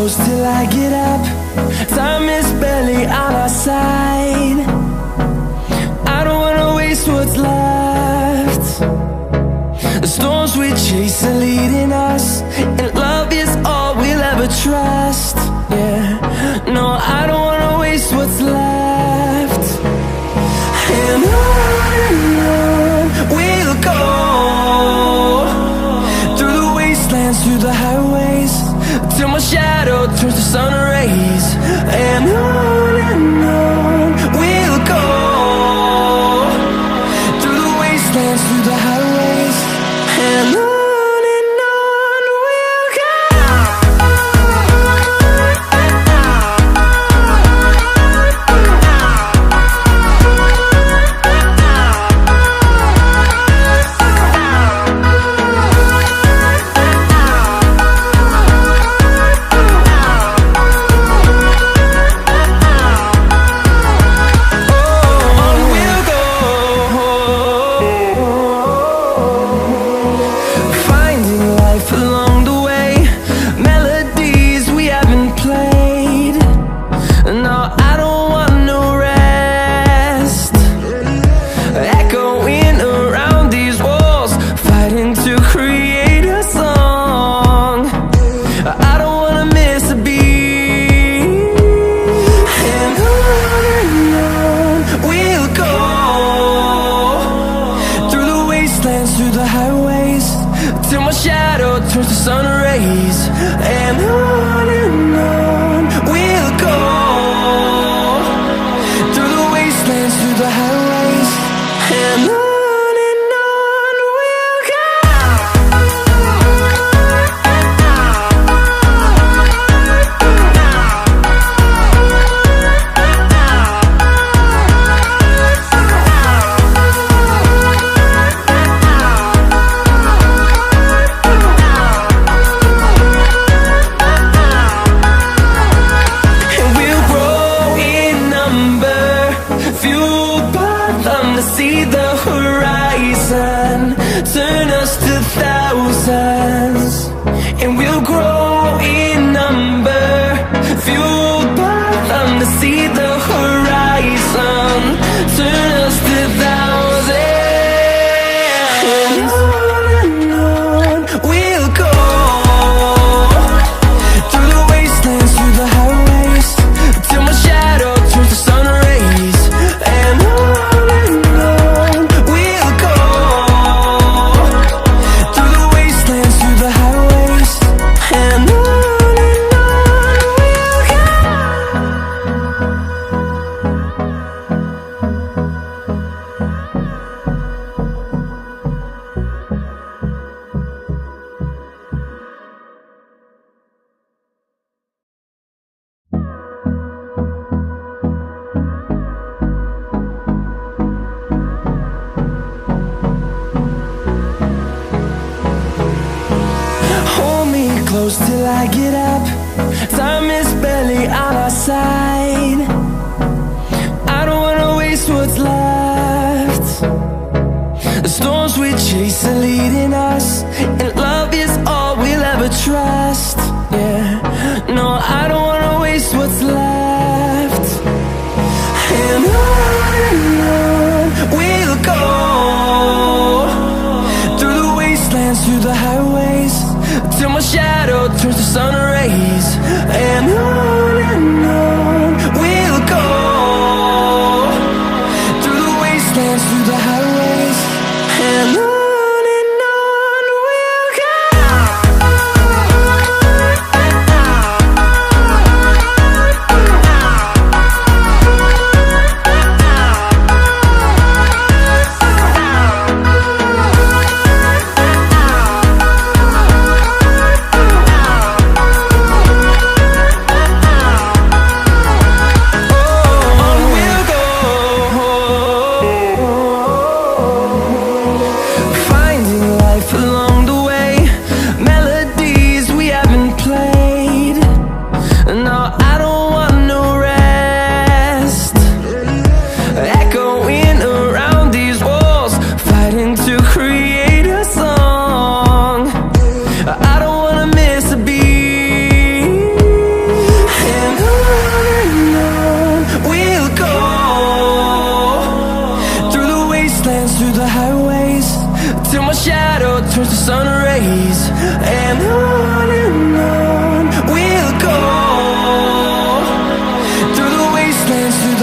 close till I get up. Time is barely on our side. I don't wanna waste what's left. The storms we chase are leading us, and love is all we'll ever trust. Yeah, no, I don't wanna waste what's left. And on we'll go, through the wastelands, through the highways, till my shadow turns to sun rays. And on we'll go, through the wastelands, through the highways, and on we'll go. Through the highways, till my shadow turns to sun rays. And on we'll go, through the wastelands, through the highways, and on we'll go. See the horizon, turn us to thousands, and we'll grow in number, fueled by them. To see the horizon, turn us to thousands, and on we'll go, through the wastelands, through the highways, till my shadow turns to sun rays. And close till I get up. Time is barely on our side. I don't wanna waste what's left. The storms we chase are leading us, and love is all we'll ever trust. Yeah, no, I don't wanna waste what's left. And on we'll go, through the wastelands, through the highways, till my shadow turns to sun rays. And on we'll go, through the wastelands, through the highways, and on we'll go.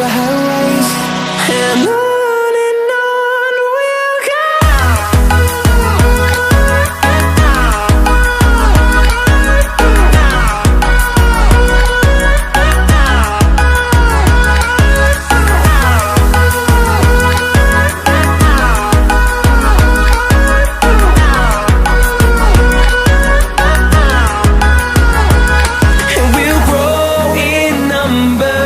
the highways, and on we'll go. And we'll grow in number,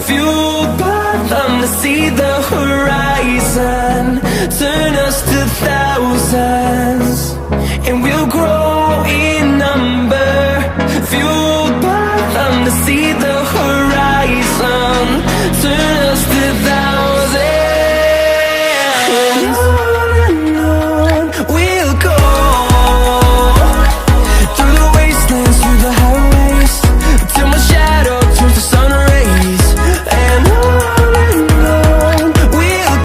fueled by them to see the horizon, turn us to thousands.